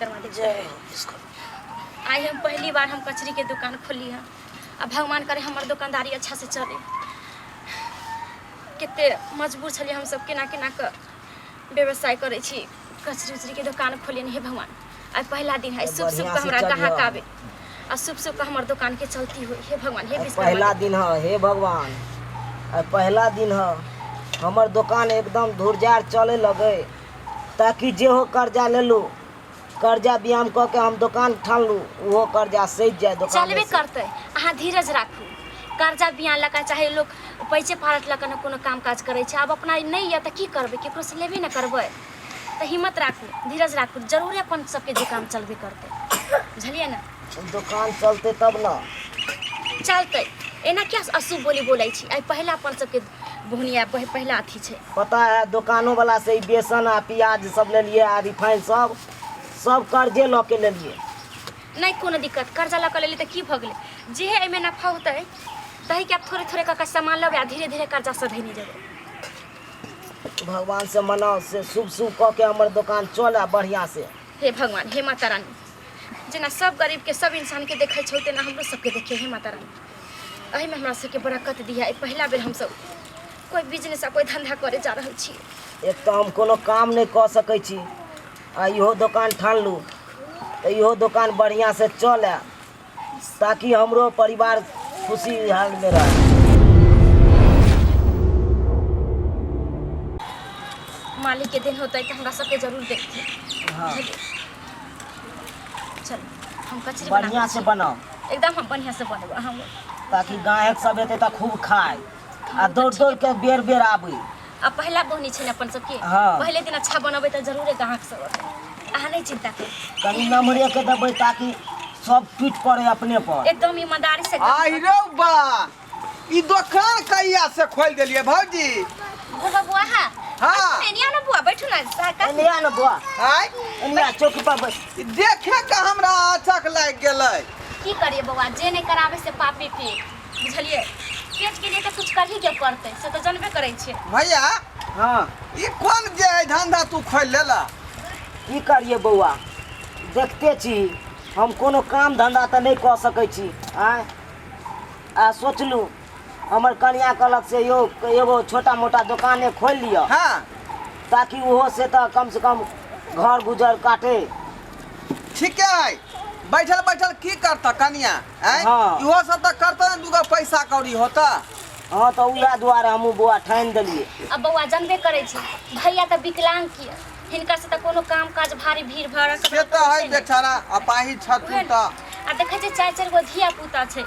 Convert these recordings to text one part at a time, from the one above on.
विश्वकर्मा देव। आज हम पहली बार हम कचरी के दुकान खोली है। अब भगवान करे हमार दुकानदारी अच्छा से चले। कितने मजबूर छलिए हम सब केना केना के व्यवसाय करे छी। कचरी उचरी के दुकान खोलिए हे भगवान। आज पहला दिन है, शुभ शुभ का हमरा ग्राहक आवे और शुभ शुभ का हमार दुकान के चलती हो। हे भगवान हे विश्वकर्मा पहला दिन है हे भगवान। पहला दिन है हमर दुकान एकदम धुरजार चले लगे ताकि जे हो कर्जा ले लो कर्जा व्यायाम क के हम दुकान ठान लू वो कर्जा सज जाए दुकान चलबे करते। अहाँ धीरज राखू। कर्जा बियान लगा चाहे लोग पैसे फाड़त लगा न कोनो काम काज करे छे। अब अपना नहीं है तो की करबे, केकरो से लेबे न करबे। तो हिम्मत राखू, धीरज राखू, जरूर अपन सबके दुकान चलबे करते। बुझलिए ना? दुकान चलते तब न चलते। एना क्या अशुभ बोली बोलै छी। आई पहला अपन सबके बोहनिया पहला अथी छे। पता है दुकानों वाला से ही बेसन आ प्याज सब ले लिए आ रिफाइन सब कर्जे ल के ले लिए। नहीं कोनो दिक्कत, कर्जा ल के लेली तो की भ गेलै। जे है एमे नफा होते तही के आप थोड़े थोड़े का सामान लेबे आ धीरे धीरे कर्जा से धनी जेबे। भगवान से मनाओ से शुभ शुभ क के हमर दुकान चले बढ़िया से। हे भगवान हे माता रानी, जना सब गरीब के सब इंसान के देखे छे ना हमरो सबके देखे। हे माता रानी अही में हमरा सबके बरकत दिया। पहला बेर हम सब कोई बिजनेस कोई धंधा करे जा रहल छी। एक तो हम कोनो काम नहीं क सकै छी आ इहो दुकान ठान लू तो इहो दुकान बढ़िया से चले ताकि हमरो परिवार खुशी हाल में रहे। मालिक के दिन होता तो हमरा सबके जरूर देखते। हाँ चल हम कचरी बढ़िया से बनाओ एकदम हम बढ़िया से बनब हम ताकि गायक सब एते त खूब खाए आ दौड़ दौड़ के बेर बेर आबे। अब पहला बोहनी छे अपन सबके। हाँ। पहले दिन अच्छा बनबे तो जरूर ग्राहक सब अहाँ नहीं चिंता करू। कनी नमरे के देबै ताकि सब पीठ पड़े अपने पर। एकदम ईमानदारी से। आई रे बा ई दुकान कहिया से खोल देलिए भौजी? बुआ बुआ हाँ एनिया ना बुआ बैठू ना एनिया न बुआ आई एनिया चौकी पर बैठ। देखे के हमरा अचक लाग गेलै। की करिए बउआ, जे नहीं करावे से पापी पे। बुझलिए पेट के लिए तो कुछ कर ही के पड़ते से तो जानबे करे छे। भैया हाँ ई कौन जे धंधा तू खोल लेला? की करिए बउआ, देखते छी हम कोनो काम धंधा तो नहीं कर सकै छी। आ सोचलू हमर कन्या कहलक से यो एगो छोटा मोटा दुकाने खोल लिया हाँ ताकि वो से तो कम से कम घर गुजर काटे। ठीक है बैठल बैठल की करता कन्या? हाँ। इहो सब तो करता न दूगो पैसा कौड़ी होता। हाँ तो उहे दुआरे हमू बुआ ठान देलिए। अब बउआ जानबे करे छे भैया तो विकलांग किया हिनका से तो कोनो काम काज भारी भीड़ भड़क से तो है बेचारा अपाही छतु त आ देखे छे चार चार गो धिया पुता छे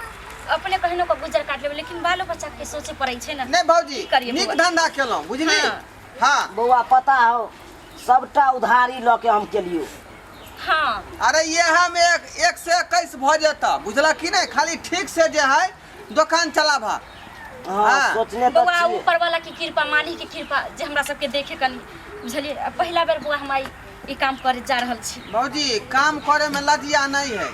अपने कहनो को गुजर काट लेबे लेकिन बालो बच्चा के सोचे पड़ै छे ना। नहीं भौजी की करिए नीक बउआ? धंधा केलौ बुझली। हाँ। हाँ बउआ पता हो सबटा उधारी ल के हम केलियो। हाँ अरे ये हम एक से 21 भ जाता बुझला कि नहीं? खाली ठीक से जे है दुकान चलाभा। हाँ हाँ। सोचने तो बउआ छिए। ऊपर वाला की कृपा मालिक की कृपा जे हमरा सबके देखे कनी। बुझलिए पहला बेर बुआ हमारी ई काम करे जा रहल छी। भौजी काम करे में लजिया नहीं है,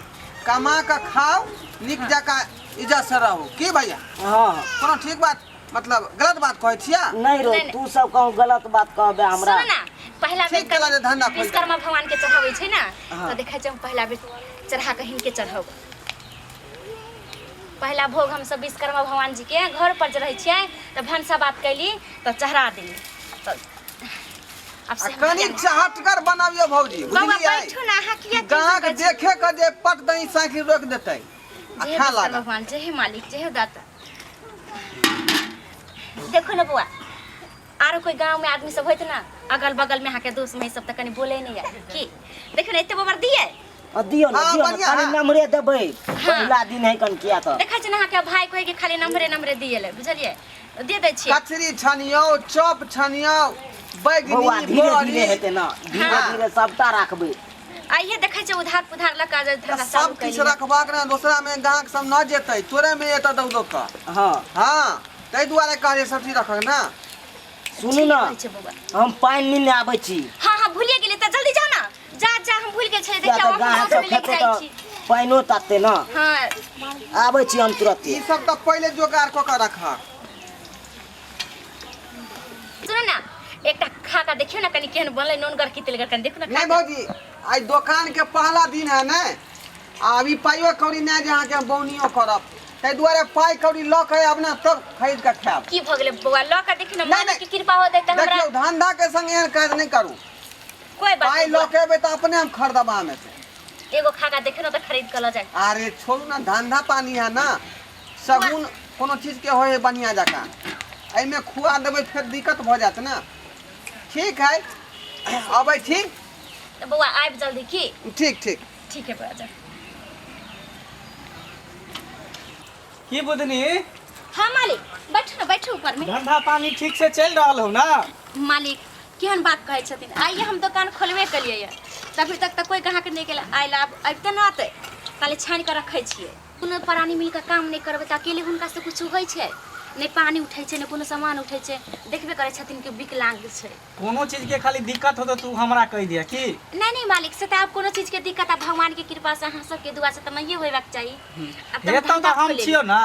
कमा के खाओ निक जका इज्जत से रहो। की भैया हाँ कोनो ठीक बात मतलब गलत बात कहै छिया? नहीं रो नहीं, तू सब कहूँ गलत बात कहबे हमरा। सुन ना पहला बेर ठीक केला जे धंधा खोल विश्वकर्मा भगवान के चढ़ावे छे ना हाँ। तो देखे छे हम पहला बेर चढ़ा के हिनके चढ़ाव। पहला भोग हम सब विश्वकर्मा भगवान जी के घर पर जे रहे छिए तो भनसा बात कैली तो चढ़ा देली। तो अब से हम कनी चहटकर बनावियो भौजी बउआ बुझली। बैठू ना अहाँ किया गांव के देखे के जे पट दही साइकिल रोक देतै जय अच्छा विश्वकर्मा लागा। भगवान जय हे मालिक जय हे दाता। देखो ना बुआ आरो कोई गांव में आदमी सब होत ना अगल बगल में के दोस्त में सब त कनी बोले नहीं यार की देखो ना एते बबर दिए दियो ना हाँ, दियो ना बढ़िया, खाली हाँ। नमरे देबै। पहला दिन है कन किया तो देखा छै ना के भाई कोई के खाली नंबरे नंबरे दिए ले बुझलिए दे दे छी। कचरी छनियो चॉप छनियो बउआ बैगनी धीरे बड़ी धीरे हेते ना धीरे हाँ। धीरे सबटा राखबै। आइए देखै छै उधार पुधार लगा जे धंधा सब चालू किछ कैली। रखबाक ना दूसरा में गाहक सब न जेतै तोरे में एत दौ दौ का। हाँ हां तै दुआरे कहलिए सब चीज रखक ना। सुनू ना ठीक छै बउआ। हम पानी नीने आबै छी। हां हां भूलिए गेली त जल्दी जाओ ना जा जा हम भूल गेल छै किया देखियो तो हम गाय हाथ सब में लेके खेते जाइ तो छी। पानियो ताते ना हां आबै छी हम तुरंत। ई सब त पहिले जोगाड़ क के रखा। सुनो ना एकटा खा का देखियो ना कनी केहन बनले नोनगर की तेलगर कनी देखो ना नहीं भौजी आई दुकान के पहला दिन है ना, अभी पाइयो कौड़ी नहीं जहाँ के बौनियो करब, ताहि दुआरे पाई कौड़ी लऽ के अब ना तब खरीद के खायब। की भ गेलै बौआ, लऽ के देखी ना, नहीं, मालिक की कृपा हो दे त हमरा देखियो धंधा के संग एहन काज नहीं करू। कोई बात पाई नहीं लऽ बौआ। के अबै त अपने हम खरीदब में से। एगो खाका देखे ना त खरीद के ल जाए। अरे छोड़ू ना, धंधा पानी है ना, सगुन कोनो चीज के होय बढ़िया जका, एमे खुआ देबै फिर दिक्कत भ जात ना। ठीक है, अबै छी। तो बौआ आबि जल्दी की। ठीक ठीक ठीक है बौआ जा। की बुदनी, हाँ मालिक, बैठू ऊपर में। धंधा पानी ठीक से चल रहा हो ना? मालिक केहन बात कहै छथिन, आइए हम दुकान खोलबे केलिए ये, तभी तक तऽ कोई ग्राहक नहीं गेल, आइल आब अबिते ना आते, काले छानि के रखै छियै। कोनो प्राणी मिल के काम नहीं करबै तऽ अकेले हुनका से कुछ होइ छै, नहीं पानी उठै छै, नहीं कोनो सामान उठै छै, देखबे करै छथिन कि विकलांग छै। कोनो चीज के खाली दिक्कत हो तो तू हमरा कह दिया की? नहीं मालिक से तऽ आब कोनो चीज के दिक्कत आब भगवान के कृपा से अहाँ सबके दुआ से तऽ नहीं होयबाक चाही। अब तऽ हेतौ तो हम छियो ना,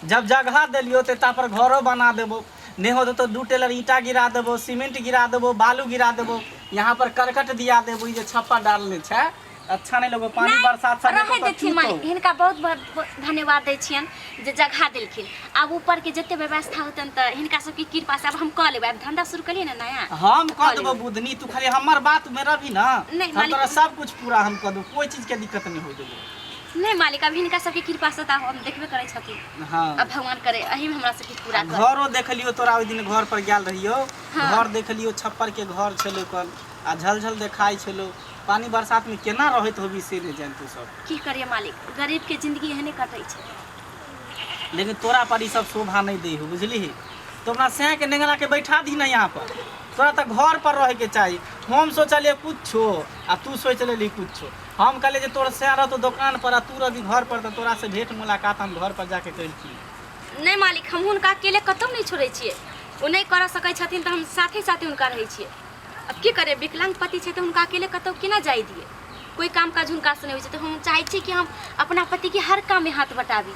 जब जगह देलियो ते ता पर घरो बना देबो, नहीं हो तो 2 टेलर ईटा गिरा देबो, सीमेंट गिरा देबो, बालू गिरा देबो, यहाँ पर करकट दिया देबो, ये छप्पा डालने छै, अच्छा नहीं लगो, पानी बरसात सब रहे देथिन मालिक, हिनका बहुत बहुत धन्यवाद दै छियन जे जगह देलखिन। आब ऊपर के जते व्यवस्था होतन त हिनका सबके कृपा से अब हम क लेबै, अब धंधा शुरू करिए ना नया। हम कह देबो बुदनी, तू खाली हमर बात में रही ना, नहीं, हम मालिक। तोरा सब कुछ पूरा हम कर दो, कोई चीज के दिक्कत नहीं हो देबो। नहीं मालिक, अब हिनका सबके कृपा से त हम देखबे करै छथिन। हाँ, अब भगवान करे अही में हमरा सबके पूरा कर। घरो देखलियो, तोरा ओइ दिन घर पर गेल रहियो, हाँ। घर देखलियो, छप्पर के घर छलो कल, आ झलझल देखाई छलो, पानी बरसात में केना रहत होबी से नहीं जान तू सब। की करिए मालिक, गरीब के जिंदगी एहने कटै छै। लेकिन तोरा पर ई सब शोभा नहीं दे हो, बुझली? तो अपना सह के नेंगला के बैठा दी ना यहाँ पर, तोरा तो घर पर रहे के चाहिए। हम सोचलिए कुछो आ तू सोच लेली कुछो, हम कहले जे तोर सह रहतो दुकान पर आ तू रही घर पर, तो तोरा से भेंट मुलाकात हम घर पर जाके कैलती। नहीं मालिक, हम हुनका अकेले कतौ नहीं छोड़े छियै, ओ नहीं कर सकै छथिन त हम साथे साथे हुनका रहै छियै। अब की करे, विकलांग पति छै त हुनका अकेले कतौ केना जाय दिए, कोई काम काज हुनका से नहीं होइ छै, तो हम चाहै छियै कि हम अपना पति के हर काम में हाथ बटाबी,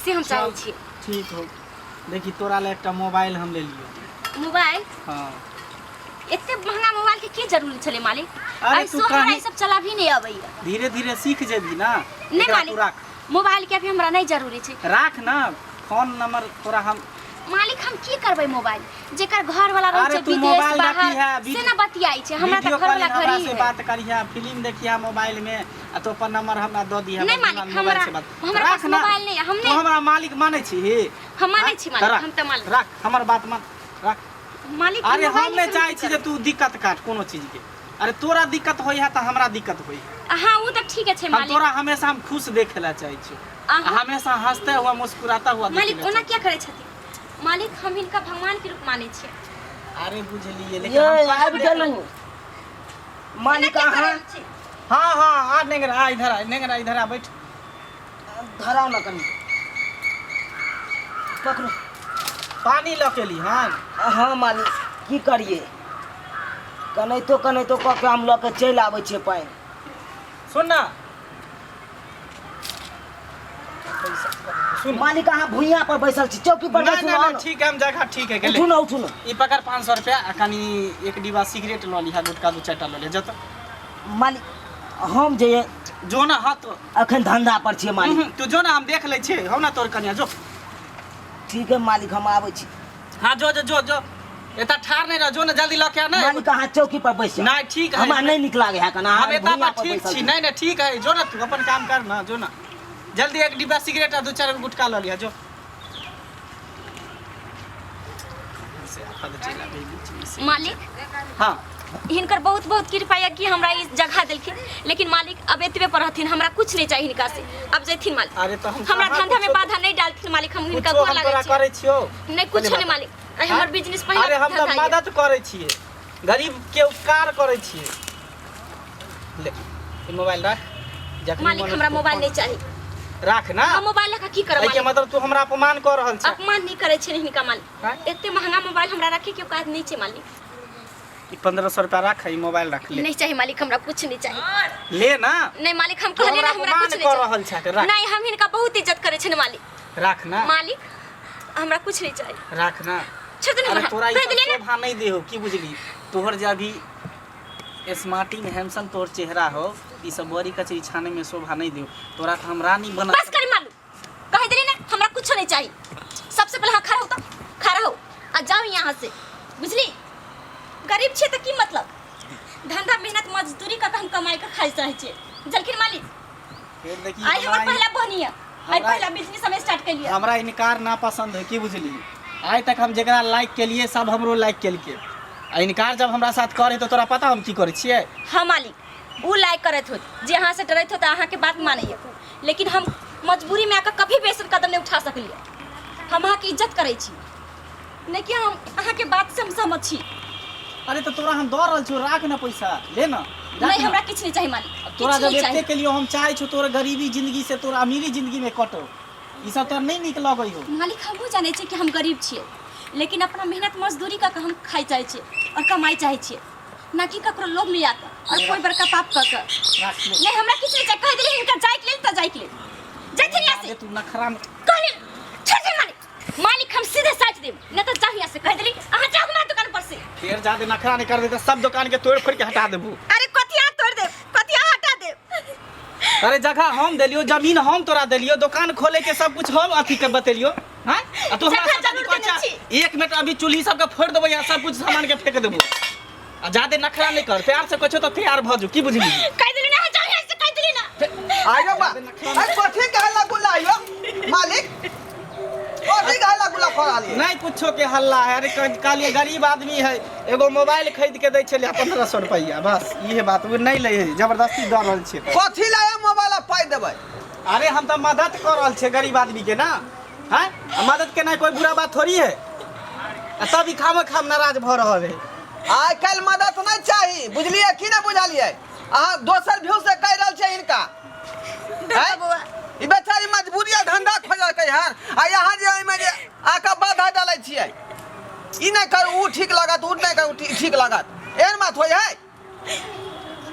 से हम चाहै छियै। ठीक हो, देखी तोरा ले एकटा मोबाइल हम ले लियो। मोबाइल? हाँ, एते महंगा मोबाइल के की जरूरी छले मालिक? अरे ऐसो तू हमरा कहीं- ई सब चला भी नहीं अबैया। धीरे धीरे सीख जेबी ना। नहीं एकरा तू मालिक, राख, मोबाइल के अभी हमरा नहीं जरूरी छै। राख ना, फोन नंबर तोरा हम। मालिक हम की करबै मोबाइल, जेकर घर वाला रहै अरे छै तू विदेश मोबाइल बाहर रखी है, से ना बतियाई छै, हमरा त वीडियो घर वाला कॉलिंग घरी हमरा से है। बात करिया, फिल्म देखिया मोबाइल में, आ तो अपन नंबर हमरा दो दिया। नहीं मालिक, हमरा पास मोबाइल नहीं है, हम तू नहीं हमरा मालिक माने छी? हम मानै हाँ? छी मालिक, राख, हम त मालिक। राख हमर बात मान, राख। मालिक अरे मोबाइल हम नहीं के चाहे छी जे तू दिक्कत काट कोनो चीज के। अरे तोरा दिक्कत होई है त हमरा दिक्कत होई, हाँ वो तो ठीक है छै हम मालिक। तोरा हमेशा हम खुश देखेला चाहे छी, अहाँ- हमेशा हंसते हुआ मुस्कुराता हुआ मालिक देखेला ओना चाहे क्या करे छथिन मालिक, हम इनका भगवान के रूप माने छियै। छी। अरे बुझलिए, लेकिन ये हम आबि गेलहुँ मालिक ओना क्या अहाँ करे छी? हाँ हाँ, आ नेंगरा, आ इधर आ, नेंगरा इधर आ, बैठ। धराउ न कनि पकड़ू। पानी लऽ के ली। हाँ, हाँ मालिक, की करिए, कनैतो कनैतो कऽ के हम लऽ के चलि आबै छियै पानि। सुन ना, सुन। मालिक अहाँ भुइयाँ पर बैसल छी, चौकी पर नहीं बैसू नहीं न। नहीं, ठीक है, हम जगह ठीक है, गेले। उठू न उठू न। ई पकड़ 500 रुपया, आ कनी एक डिब्बा सिगरेट लऽ लिहा, गुटखा 2-4टा लऽ लिहा, जत मालिक हम जे जो ना हाथ। अखन धंधा पर छियै मालिक। तू जो ना, हम देख ले छे, हो ना तोर कनिया, जो। ठीक है मालिक, हम आबै छी। हाँ जो जो जो जो, एता ठार नहीं रह, जो ना जल्दी लऽ के आ। नहीं मालिक अहाँ चौकी पर बैस जाउ। नहीं, ठीक है, हमरा नहीं नीक लागे है कना हम एता भुइयाँ पर पर ठीक बैसल छी। छी। नहीं नहीं, ठीक है, जो ना तू अपन काम कर ना, जो ना जल्दी एक डिब्बा सिगरेट आ 2-4 गुटखा लऽ लिहा, जो। मालिक हाँ, हिनकर बहुत बहुत कृपा है कि हमरा ई जगह देलखिन, लेकिन मालिक अब एतबे पर रहथिन, हमरा कुछ नहीं चाहिए हिनका से। अब जैथिन मालिक, अरे तो हम हमरा कहाँ धंधा में कुछो- बाधा नहीं डालथिन मालिक, हम हिनका कुछो गोर हम लागै तोरा छियै। करै छियो? नहीं कुछ नहीं मालिक, आई हमर बिजनेस पहले अरे हम तो धंधा ये। मदद करे छिए, गरीब के उपकार करे छिए। ले ई मोबाइल रख, जखनी मालिक मन हमरा हो मोबाइल फोन- नहीं चाहिए। राख ना। हम मोबाइल लगा की करब एहि के मालिक? मतलब तू हमरा अपमान कर रहल छ। अपमान नहीं करे छै हिनका मालिक, हाँ? एते महंगा मोबाइल हमरा रखे के औकात नहीं छै मालिक। ई 1500 रुपया रख, ई मोबाइल रख ले। नहीं चाहिए मालिक, हमरा कुछ नहीं चाहिए। ले ना, नहीं मालिक, हम तू कहलिए ना हमरा हमरा अपमान कुछ कर नहीं रहल छ, चाहिए। राख नहीं हम हिनका बहुत इज्जत करे छै मालिक। राख ना, मालिक हमरा कुछ नहीं चाहिए। राख ना। छोड़ दे ना अरे हमरा, तोरा ई दे दिले ना। शोभा नहीं देहो, की बुझली? तोहर जे अभी स्मार्टिंग हैंडसम तोर चेहरा हो, ई सब बड़ी कचरी छाने में शोभा नहीं दियो। तोरा तो हम रानी बना बस कर मालू कह देली ना, हमरा कुछ नहीं चाहिए। सबसे पहले हाँ खड़ा हो, तो खड़ा हो आ जाओ यहाँ से, बुझली। गरीब छे तो की मतलब, धंधा मेहनत मजदूरी का हम कमाई का खाई चाहे छे। जलखिन मालिक फिर देखी आई हमर पहला बहनिया, आई पहला बिजनेस हम स्टार्ट कर लिया। हमरा इनकार ना पसंद है, की बुझली। आज तक हम जरा लाइक के लिए सब हमरो लाइक केलके, आ इनकार जब हमरा साथ करे तो तोरा पता हम की करे छिए। हाँ मालिक वो लाइक करत हो, जे अहाँ से डरत हो तो अहाँ के बात मानिए, लेकिन हम मजबूरी में आकर कभी बेसन कदम नहीं उठा सकलिए। हम अहाँ की इज्जत करे छी, नहीं कि हम अहाँ के बात से हम सहमत छी। अरे तो तोरा हम दौड़ रहल छो, राख ना पैसा, ले ना। नहीं हमरा किछ नहीं चाहिए मालिक, तोरा किछ जब नहीं एते चाहिए। के लिए हम चाहे छो तोरा गरीबी जिंदगी से तोरा अमीरी जिंदगी में कटो, ई सब तोरा नहीं निक लगई हो। मालिक हमहू जाने छी कि हम गरीब छिए, लेकिन अपना मेहनत मजदूरी का हम खाई चाहे छिए और कमाई चाहे छिए, ना कि ककरो लोभ में आकर और कोई बड़का पाप कर। राख ले। नहीं हमरा किछ नहीं चाहिए, कह देली इनका जाइक ले त जाइक ले, जैथिन यहाँ से तू नखरा में कहले छोड़ दे मालिक। मालिक हम सीधे साच देब, न तो जाओ यहाँ से, कह देली अहाँ जाओ हमारे दुकान पर से। फिर जादे नखरा नहीं कर दे तो सब दुकान के तोड़ फोड़ के हटा देबू। अरे कथिया तोड़ दे, कथिया हटा दे। अरे जगह हम देलियो, जमीन हम तोरा देलियो, दुकान खोले के सब कुछ हम अथी के बतेलियो। हां आ तू हमरा जगह साथ जरूर निकल जा, देने छी। 1 मिनट अभी चूल्ही सब के फोड़ देबो, यहाँ सब कुछ सामान के फेंक देबो। आ जादे नखरा नहीं कर, प्यार से कछो तो तैयार भ जो, की बुझली। कह देली ना जाओ यहाँ से, कह देली ना। आयो बा अरे कथी कहला गुलायो मालिक, कथी कहला गुला फराली। नहीं कुछो के हल्ला है। अरे कालिए गरीब आदमी है, एगो मोबाइल खरीद के दै छले 1500 रुपया, बस ये बात। वो नहीं ले, जबरदस्ती दऽ रहल छै। कथी लाया मोबाइल पाई देबै। अरे हम तो मदद कर रहल छे गरीब आदमी के ना, हैं। मदद के ना कोई बुरा बात थोड़ी है, तभी खाम नाराज भ रहल है। आइ काल्हि मदद नहीं चाहिए, बुझलिए कि नहीं बुझलिए। अहाँ दोसर व्यू से कह रहल छै इनका, हैं? बुआ ई बेचारी मजबूरी धंधा खोजलकै हन, आ यहाँ जे एहिमे जे आका बाधा डालै छियै, ई नहीं करू ऊ ठीक लागत, ऊ नहीं करू ठीक लागत, एहन बात होइ है।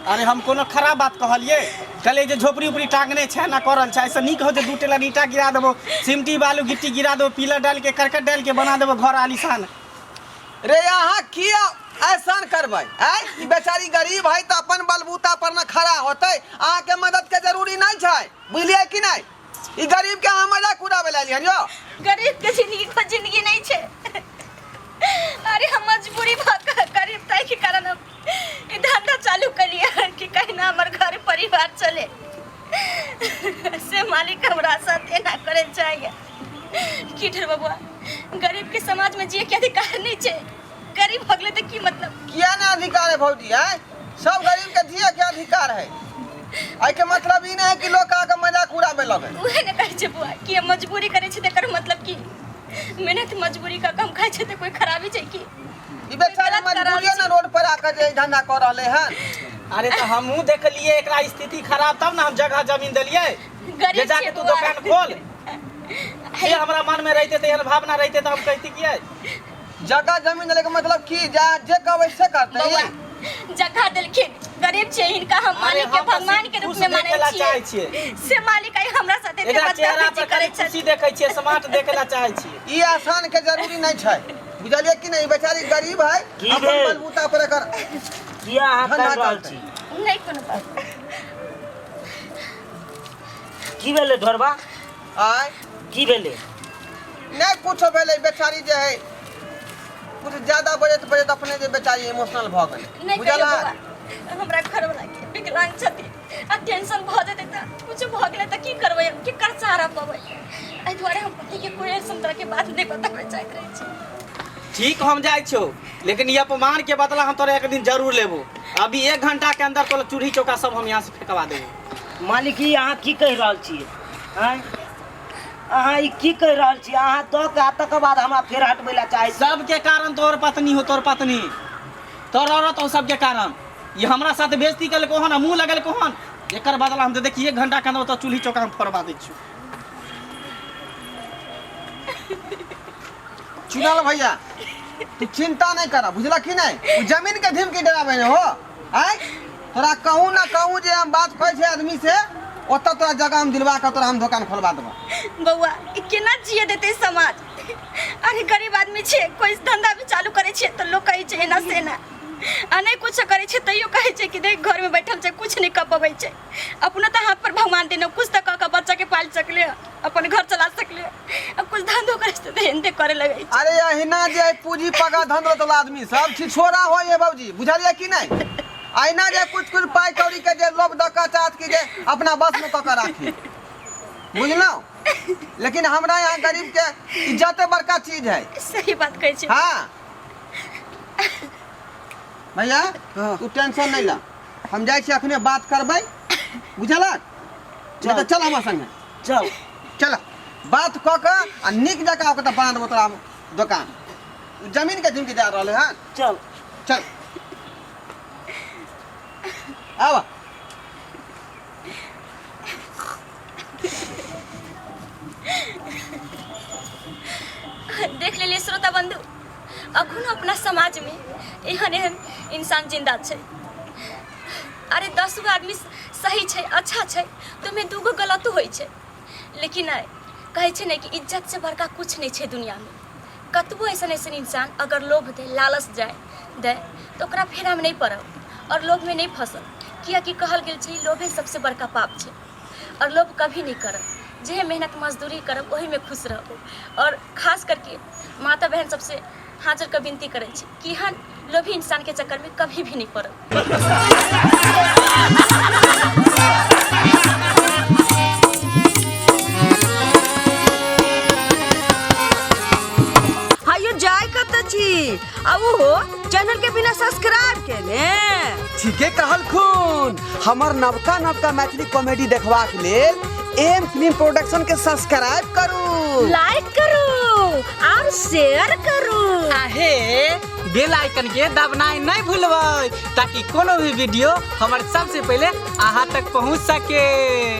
अरे हम कोनो खराब बात कहलिए, कहले जे झोपड़ी उपड़ी टांगने छै ना करल छै, ऐसा नीक हो जे 2 टेला ईंटा गिरा देबो, सिमटी बालू गिट्टी गिरा देबो, पिलर डाल के करकट डाल के बना देबो घर आलीशान। रे यहाँ किया एहसान करबै, आय ई बेचारी गरीब है तो अपन बलबूता पर न खड़ा होतै, अहाँ के मदद के जरूरी नहीं छै, बुझलिए कि नहीं। ई गरीब के अहाँ मजाक उड़ाबै लालिए हन यो। गरीब के जिंदगी को जिंदगी नहीं छे। अरे हम मजबूरी गरीब ताई के कारण हम ई धंधा चालू करिए कि कहीं ना हमार घर परिवार चले, से मालिक हमरा साथ देना करे चाहिए। की ठर बबुआ, गरीब के समाज में जिए के अधिकार नहीं छे, गरीब भगले तो की मतलब। किया ना अधिकार है भौजी, है सब गरीब के जिए के अधिकार है। आई के मतलब ई नहीं है कि लोग आके मजाक उड़ावे लगे। उहे ने कहै छे बुआ कि हम मजबूरी करे छे, तेकर मतलब की मेहनत मजबूरी का काम खाइ छे, तो कोई खराबी छै की। ई बेचारी मजबूरिये ना रोड पर आके जे धंधा कर रहले हन। अरे तो हमहू देखलिए एकरा स्थिति खराब, तब ना हम जगह जमीन दिलिए गरीब जे जाके छे तू बुआ। दुकान खोल। ये हमरा मन में रहते तो एहन भावना रहते तो हम कहती किए। जगह जमीन देले के मतलब की जा जे कहबै से करतै। बउआ जगह देलखिन, गरीब छे, इनका हम मालिक के भगवान के रूप में मानै छियै, से मालिक आई हमरा साथे एकरा चेहरा पर करे करै खुशी देखै छियै, स्मार्ट देखेला चाहै छियै। ई आसान के जरूरी नहीं छै, बुझलिए कि नहीं। बेचारी गरीब है, की अपन भेल? बलबूता पर एकर किया अहाँ धंधा कर रहल चलतै। छी। नहीं कोनो बात। की भेलै ढोरबा, आय की भेलै। नहीं कुछो भेलै, बेचारी जे है कुछ ज्यादा बजत बजत अपने जे बेचारी इमोशनल भ गेलै, नहीं बुझल कहियो है। बउआ, हमरा घर वाला के विकलांग छथि, आ टेंशन भ जेतै त कुछ भ गेलै त की करबै हम, की कर सहारा पबै। एहि दुआरे हम पति के कोई ऐसन तरह के बात नहीं बताबै चाहैत रहै छी। ठीक हम जाय छो, लेकिन ये अपमान के बदला हम तोरा एक दिन जरूर लेबो। अभी 1 घंटा के अंदर तोरा चूल्ही चौका सब हम यहाँ से फेंकवा देबो। मालिक ई अहाँ की कहि रहल छियै, हैं अहाँ ई की कहि रहल छियै। अहाँ दऽ के आ तकर बाद हमरा फेर हटबै लए चाहै छी। सबके कारण तोर पत्नी हो, तोर पत्नी तोर औरत हो, सबके कारण ये हमरा साथ बेइज्जती कलको हन, मुंह लगलको हन। एकर बदला हम तो देखिए 1 घंटा के अंदर तो चूल्ही चौका हम फोड़वा दै छी। चुनाल भैया तू चिंता नहीं करा, बुझला कि नहीं। उ जमीन के धमकी डरावे न हो, आय तोरा कहूँ ना कहूँ जे हम बात कहै छै आदमी से, ओतऽ तोरा जगह हम दिलवा के तोरा हम दुकान खोलवा देबो। बउआ ई केना जिए देते समाज। अरे गरीब आदमी छे, कोई धंधा भी चालू करे छे तो लोग कहे छे एना से ना, आ नहीं कुछ करे छे तैयो कहे छे कि देख घर में बैठल छे कुछ नहीं कर पाबै छे। अपना तो हाथ पर भगवान देने कुछ तो का बच्चा के पाल सकले अपन घर चला सकले। अब कुछ धंधो करे तो हिंदे करे लगे। अरे अहिना जे पूंजी पका धंधो तो आदमी सब छिछोरा हो ये बाबूजी बुझलिए कि नहीं। अहिना जे कुछ पाई कौड़ी के जे लोभ दका चाहत कि जे अपना बस में कक राखी बुझलौ। लेकिन हमरा यहाँ गरीब के इज्जत बड़का चीज है। सही बात कहे छे। हाँ भैया तू टेंशन नहीं ला, हम जाए छी अखने बात करबै बुझलक। चल चल हमरा संगे चल चल बात क के आ निक जका ओकरा बना देबो तोरा दुकान जमीन के झुमकी जा रहले हन। चल चल आवा देख लेलिए श्रोता बंधु, अखनो अपना समाज में एहन एहन इंसान जिंदा छे। अरे 10 गो आदमी सही छे अच्छा छे तो में 2 गो गलत होई छे। लेकिन आय कहे छे नहीं कि इज्जत से बड़का कुछ नहीं छे दुनिया में। कतबो ऐसन ऐसन इंसान अगर लोभ दे लालच दे तो ओकरा फेरा में नहीं पड़ब और लोभ में नहीं फंसल। किया कि कहल गेल छे लोभे सबसे बड़का पाप छे और लोभ कभी नहीं करब। जे मेहनत मजदूरी करब वही में खुश रहब। और खास करके माता बहन सबसे हाजिर का विनती करे छी कि हन लोभी इंसान के चक्कर में कभी भी नहीं पड़ब। हायो जाय कत छी अब हो चैनल के बिना सब्सक्राइब केने। ठीके कहल खून हमर नवका नवका मैथिली कॉमेडी देखबाक लेल एम फिल्म प्रोडक्शन के सब्सक्राइब करू, लाइक करू और शेयर करू। आहे बेल आइकन के दबनाई नहीं भूलबै ताकि कोनो भी वीडियो हमारे सबसे पहले अहाँ तक पहुंच सके।